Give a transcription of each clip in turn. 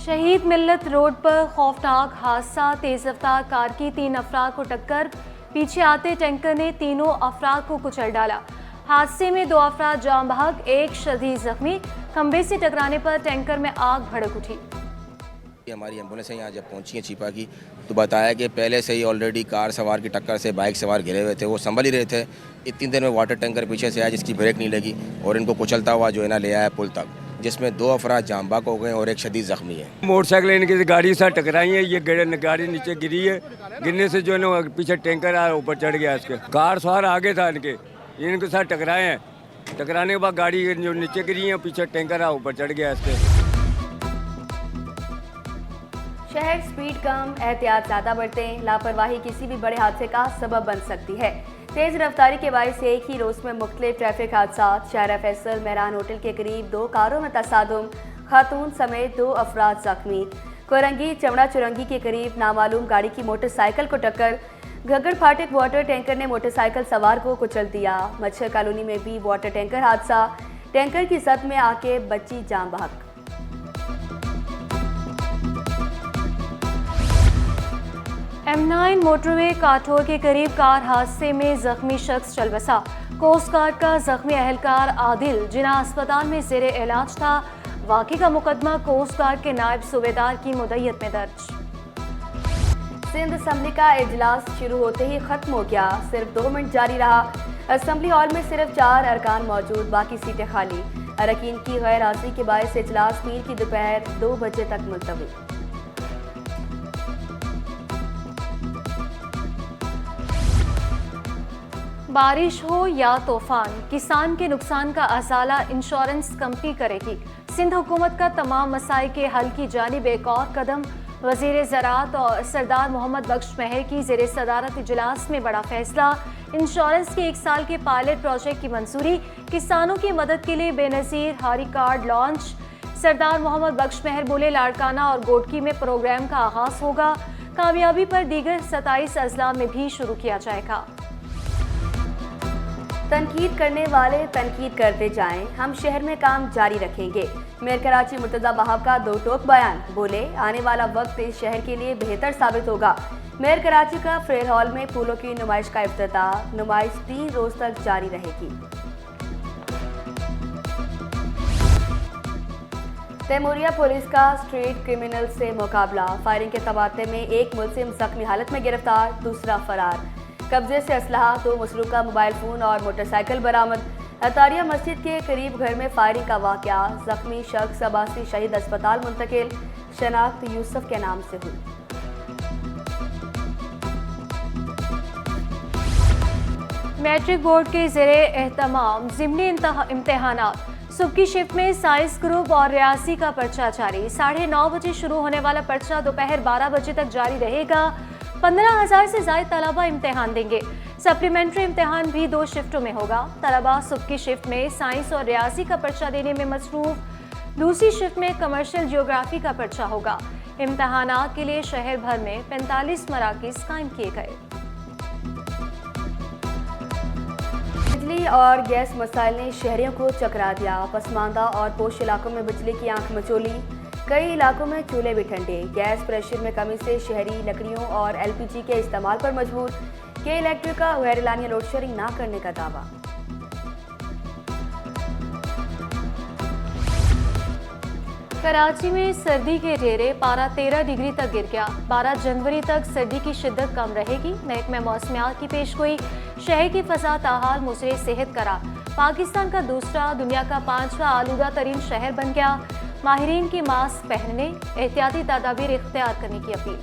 शहीद मिल्लत रोड पर खौफनाक हादसा। तेज रफ्तार कार की 3 अफराद को टक्कर, पीछे आते टैंकर ने तीनों अफराद को कुचल डाला। हादसे में 2 अफराद जान बहक, एक शदीद जख्मी। खंबे से टकराने पर टैंकर में आग भड़क उठी। हमारी एम्बुलेंस यहाँ जब पहुंची है छिपा की, तो बताया कि पहले से ही ऑलरेडी कार सवार की टक्कर से बाइक सवार घिरे हुए थे, वो संभल ही रहे थे। इतनी देर में वाटर टैंकर पीछे से आया जिसकी ब्रेक नहीं लगी और इनको कुचलता हुआ जो है ना ले आया पुल तक, जिसमें 2 अफराद जान बहक हो गए और एक शदीद जख्मी है। मोटरसाइकिल इनकी गाड़ी से टकराई है, ये गाड़ी नीचे गिरी है। गिरने से जो है ना पीछे टैंकर आया, ऊपर चढ़ गया इसके। कार सवार आगे था इनके साथ टकराए हैं। टकराने के बाद गाड़ी जो नीचे गिरी है, पीछे टैंकर आया, ऊपर चढ़ गया इसके। शहर स्पीड कम, एहतियात ज़्यादा बरतें। लापरवाही किसी भी बड़े हादसे का सबब बन सकती है। तेज रफ्तारी के बायस एक ही रोज में मुख्तलिफ ट्रैफिक हादसा। शाहरा फैसल मेहरान होटल के करीब 2 कारों में तसादुम, खातून समेत 2 अफराद जख्मी। कोरंगी चमड़ा चुरंगी के करीब नामालूम गाड़ी की मोटरसाइकिल को टक्कर। घग्गड़ फाटक वाटर टैंकर ने मोटरसाइकिल सवार को कुचल दिया। मच्छर कॉलोनी में भी वाटर टैंकर हादसा, टैंकर की जद में आके बच्ची जान बहक। M9 मोटरवे काठोर के करीब कार हादसे में जख्मी शख्स चल बसा। कोस्ट गार्ड का जख्मी अहलकार आदिल जिना अस्पताल में ज़ेरे इलाज था। वाक़े का मुकदमा कोस्ट गार्ड के नायब सूबेदार की मुद्दत में दर्ज। सिंध असम्बली का इजलास शुरू होते ही खत्म हो गया। सिर्फ 2 मिनट जारी रहा। असम्बली हॉल में सिर्फ 4 अरकान मौजूद, बाकी सीटें खाली। अरकान की गैर हाजिरी के बायस इजलास पीर की दोपहर 2 बजे तक मुलतवी। बारिश हो या तूफान, किसान के नुकसान का असाला इंश्योरेंस कंपनी करेगी। सिंध हुकूमत का तमाम मसाइल के हल की जानिब एक और कदम। वज़ीर ज़राअत और सरदार मोहम्मद बख्श महर की ज़ेरे सदारत इजलास में बड़ा फैसला। इंश्योरेंस के 1 साल के पायलट प्रोजेक्ट की मंजूरी। किसानों की मदद के लिए बेनज़ीर हारी कार्ड लॉन्च। सरदार मोहम्मद बख्श महर बोले लाड़काना और गोडकी में प्रोग्राम का आगाज़ होगा। कामयाबी पर दीगर 27 अजला में भी शुरू किया जाएगा। तनकीद करने वाले तनकीद करते जाएं, हम शहर में काम जारी रखेंगे। मेयर कराची मुर्तज़ा बहाब का 2 टोक बयान। बोले आने वाला वक्त इस शहर के लिए बेहतर साबित होगा। मेयर कराची का फ्रेयर हॉल में फूलों की नुमाइश का इफ्तिताह। नुमाइश 3 रोज तक जारी रहेगी। तैमूरिया पुलिस का स्ट्रीट क्रिमिनल से मुकाबला। फायरिंग के तबादले में एक मुलजिम जख्मी हालत में गिरफ्तार, दूसरा फरार। कब्जे से असलहा, 2 मसरूका मोबाइल फ़ोन और मोटरसाइकिल बरामद। अतारिया मस्जिद के करीब घर में फायरिंग का वाक़या। जख्मी शख्स अब्बासी शहीद अस्पताल मुंतकिल। शनाख्त यूसुफ के नाम से हुई। मैट्रिक बोर्ड के ज़ेरे एहतमाम ज़िमनी इम्तिहानात। सुबह की शिफ्ट में साइंस ग्रुप और रियासी का पर्चा जारी। 9:30 बजे शुरू होने वाला पर्चा दोपहर 12 बजे तक जारी रहेगा। 15,000 से ज़ायद तलबा इम्तिहान देंगे। सप्लीमेंट्री इम्तिहान भी 2 शिफ्टों में होगा। तलबा सुबह की शिफ्ट में साइंस और रियासी का पर्चा देने में मसरूफ। दूसरी शिफ्ट में कमर्शियल जियोग्राफी का पर्चा होगा। इम्तिहानात के लिए शहर भर में 45 मराकिज़ कायम किए गए। बिजली और गैस मसाइल ने शहरियों को चकरा दिया। पसमानदा और पोश इलाकों में बिजली की आंख मचोली। कई इलाकों में चूल्हे भी ठंडे। गैस प्रेशर में कमी से शहरी लकड़ियों और LPG के इस्तेमाल पर मजबूर। के इलेक्ट्रिक का गैर एलानिया लोड शेडिंग ना करने का दावा। कराची में सर्दी के ढेरे, पारा 13 डिग्री तक गिर गया। 12 जनवरी तक सर्दी की शिद्दत कम रहेगी। महकमा मौसमियात की पेशगोई। शहर की फ़ज़ा ताहाल मुज़रे सेहत करार। पाकिस्तान का दूसरा, दुनिया का 5वां आलूदा तरीन शहर बन गया। माहिरीन की मास्क पहनने, एहतियाती तदाबीर इख्तियार करने की अपील।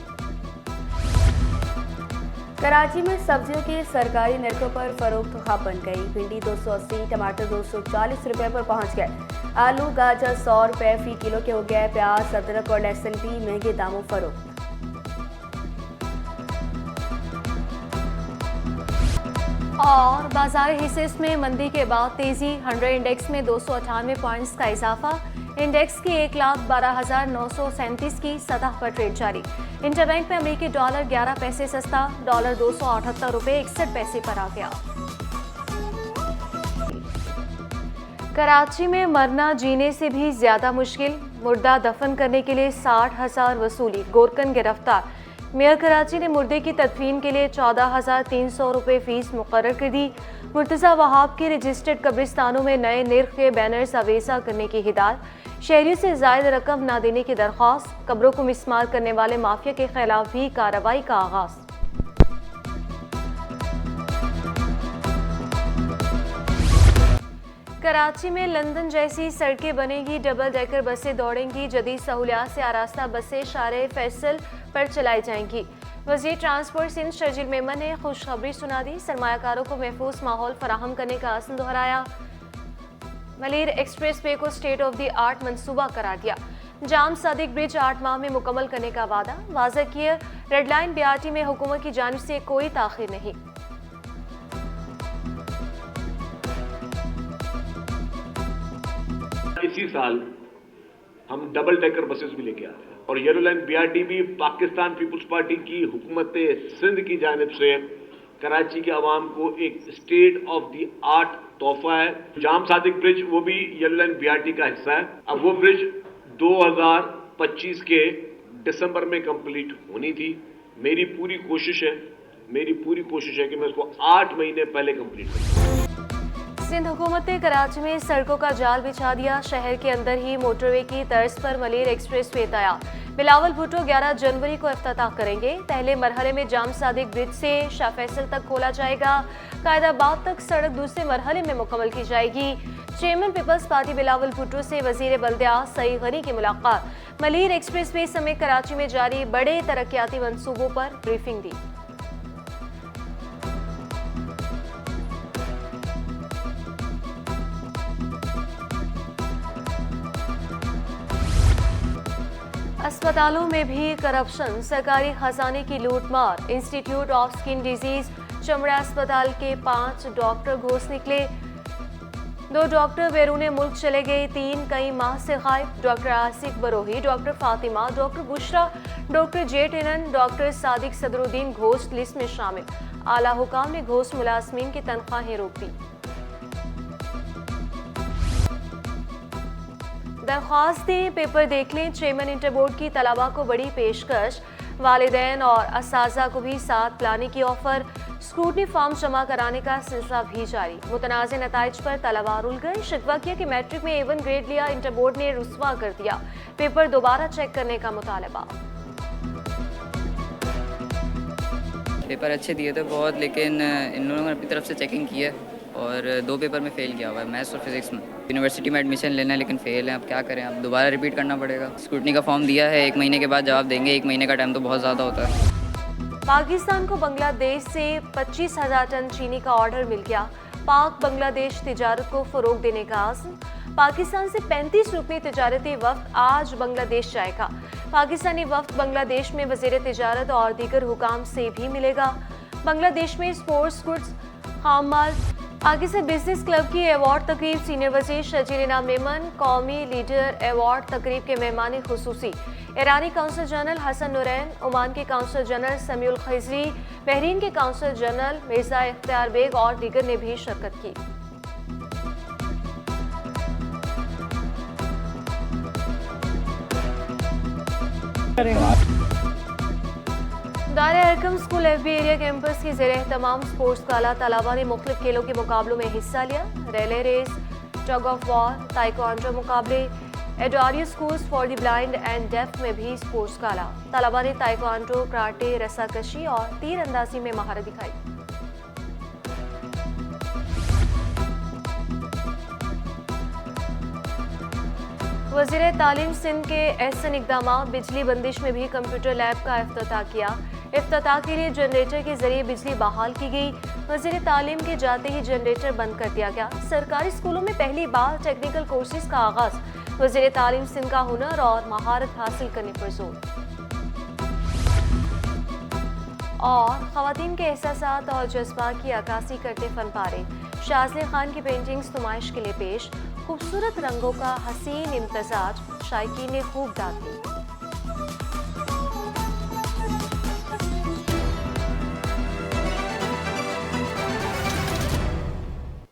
कराची में सब्जियों के सरकारी नरकों पर फरोख्त खाप बन गई। भिंडी 280, टमाटर 240 रुपए पर पहुंच गए। आलू गाजर 100 रुपए फी किलो के हो गए। प्याज, अदरक और लहसुन भी महंगे दामों फरोख्त। और बाजार हिस्सेस में मंदी के बाद तेजी। 100 इंडेक्स में 298 पॉइंट्स का इजाफा। इंडेक्स की 1,12,937 की सतह पर ट्रेड जारी। इंटरबैंक में अमेरिकी डॉलर 11 पैसे सस्ता। डॉलर 278 रुपए 61 पैसे पर आ गया। कराची में मरना जीने से भी ज्यादा मुश्किल, मुर्दा दफन करने के लिए 60,000 वसूली, गोरकन गिरफ्तार। मेयर कराची ने मुर्दे की तदफीन के लिए 14,300 रुपये फीस मुकर्रर कर दी। मुर्तज़ा वहाब के रजिस्टर्ड कब्रिस्तानों में नए निर्ख के बैनर्स अवेसा करने की हिदायत। शहरियों से जायद रकम न देने की दरख्वास्त। कब्रों को मिस्मार करने वाले माफिया के खिलाफ भी कार्रवाई का आगाज। कराची में लंदन जैसी सड़कें बनेगी, डबल डेकर बसें दौड़ेंगी, जदीद सहूलियात से आरास्ता बसें शारे फैसल पर चलाई जाएंगी। वज़ीर ट्रांसपोर्ट सिंध शर्जील मेमन ने खुशखबरी सुना दी। सरमायाकारों को महफूज माहौल फराहम करने का आज़म दोहराया। मलीर एक्सप्रेस वे को स्टेट ऑफ द आर्ट मंसूबा करार दिया। जाम सादिक ब्रिज 8 माह में मुकम्मल करने का वादा। वाज़ह किया, रेड लाइन BRT में हुकूमत की जानिब से कोई ताख़ीर नहीं। इसी साल हम डबल डेकर बसेस भी लेके आ रहे हैं और येलो लाइन BRT भी पाकिस्तान पीपुल्स पार्टी की हुकूमत सिंध की जानिब से कराची के अवाम को एक स्टेट ऑफ द आर्ट तोहफा है। जाम सादिक ब्रिज वो भी येलो लाइन BRT का हिस्सा है। अब वो ब्रिज 2025 के दिसंबर में कंप्लीट होनी थी। मेरी पूरी कोशिश है कि मैं उसको 8 महीने पहले कंप्लीट करूँ। सिंध हुकूमत ने कराची में सड़कों का जाल बिछा दिया। शहर के अंदर ही मोटरवे की तर्ज पर मलीर एक्सप्रेस वे तैयार। बिलावल भुट्टो 11 जनवरी को इफ्तिताह करेंगे। पहले मरहले में जाम सादिक ब्रिज से शाह फैसल तक खोला जाएगा। कायदाबाद तक सड़क दूसरे मरहले में मुकम्मल की जाएगी। चेयरमैन पीपल्स पार्टी बिलावल भुट्टो से वजीर बल्दियात सईद गनी की मुलाकात। मलीर एक्सप्रेस वे समेत कराची में जारी बड़े तरक्याती मंसूबों पर ब्रीफिंग दी। अस्पतालों में भी करप्शन, सरकारी खजाने की लूटमार। इंस्टीट्यूट ऑफ स्किन डिजीज चमड़ा अस्पताल के 5 डॉक्टर घोष निकले। 2 डॉक्टर बैरून मुल्क चले गए। 3 कई माह से गायब। Doctor Asif Barohi, doctor Fatima, doctor Bushra, doctor जे टेनन, डॉक्टर सादिक सदरुद्दीन घोष लिस्ट में शामिल। आला हुकाम ने घोष मुलाजमीन की तनख्वाहें रोक दी। दरख्वास्तें पेपर देख लें। चेयरमैन इंटर बोर्ड की तलबा को बड़ी पेशकश। वालिदैन और असाजा को भी साथ लाने की ऑफर। स्क्रूटनी फॉर्म जमा कराने का सिलसिला भी जारी। मुतनाज़ नताइज पर तलबा रुल गए। शिकवा किया कि मैट्रिक में A1 ग्रेड लिया, इंटर बोर्ड ने रुस्वा कर दिया। पेपर दोबारा चेक करने का मुतालबा। पेपर अच्छे दिए थे बहुत, लेकिन इन लोगों ने अपनी तरफ से चेकिंग की है और 2 पेपर में फ़ेल किया हुआ है, मैथ्स और फिजिक्स में। यूनिवर्सिटी में एडमिशन लेना है लेकिन फ़ेल है। अब क्या करें, अब दोबारा रिपीट करना पड़ेगा। स्क्रूटनी का फॉर्म दिया है, 1 महीने के बाद जवाब देंगे। 1 महीने का टाइम तो बहुत ज़्यादा होता है। पाकिस्तान को बांग्लादेश से 25,000 टन चीनी का ऑर्डर मिल गया। पाक बांग्लादेश तिजारत को फ़रोग देने का आज़म। पाकिस्तान से 35 रुपये तिजारती वफ्द आज बांग्लादेश जाएगा। पाकिस्तानी वफ्द बांग्लादेश में वज़ीर तिजारत और दीगर हुकाम से भी मिलेगा। बांग्लादेश में स्पोर्ट्स गुड्स, खाम माल, पाकिस्तान बिजनेस क्लब की अवार्ड तकरीब। सीनियर वज़ीर शर्जील इनाम मेमन कौमी लीडर अवार्ड तकरीब के मेहमान खुसूसी। ईरानी council general Hasan Noorain, Oman के काउंसिल जनरल समीउल खिज़री, बहरीन के काउंसिल जनरल मिर्ज़ा इख्तियार बेग और दीगर ने भी शिरकत की। दारे Arkham school FB area campus की ज़ेर एहतमाम स्पोर्ट्स गाला। तलबा ने मुख्तलिफ खेलों के मुकाबलों में हिस्सा लिया। Relay race, tug of war, taekwondo मुकाबले। एडोरियो schools for the blind and deaf में भी स्पोर्ट्स गाला। तलबा ने ताइक्वांडो, कराटे, रस्साकशी और तीर अंदाजी में महारत दिखाई। वज़ीर तालीम सिंध के एहसन इक़दामात। बिजली बंदिश में भी कंप्यूटर लैब का इफ्तिताह किया। इफ्तिताह के लिए जनरेटर के जरिए बिजली बहाल की गई। वज़ीर तालीम के जाते ही जनरेटर बंद कर दिया गया। सरकारी स्कूलों में पहली बार टेक्निकल कोर्सेज का आगाज। वज़ीर तालीम सिंध का हुनर और महारत हासिल करने पर जोर। और ख़वातीन के एहसासात और जज्बात की अक्कासी करते फनपारे। शाज़िली खान की पेंटिंग्स नुमाइश के लिए पेश। खूबसूरत रंगों का हसीन इम्तजाज, शायकीन ने खूब दाद दी।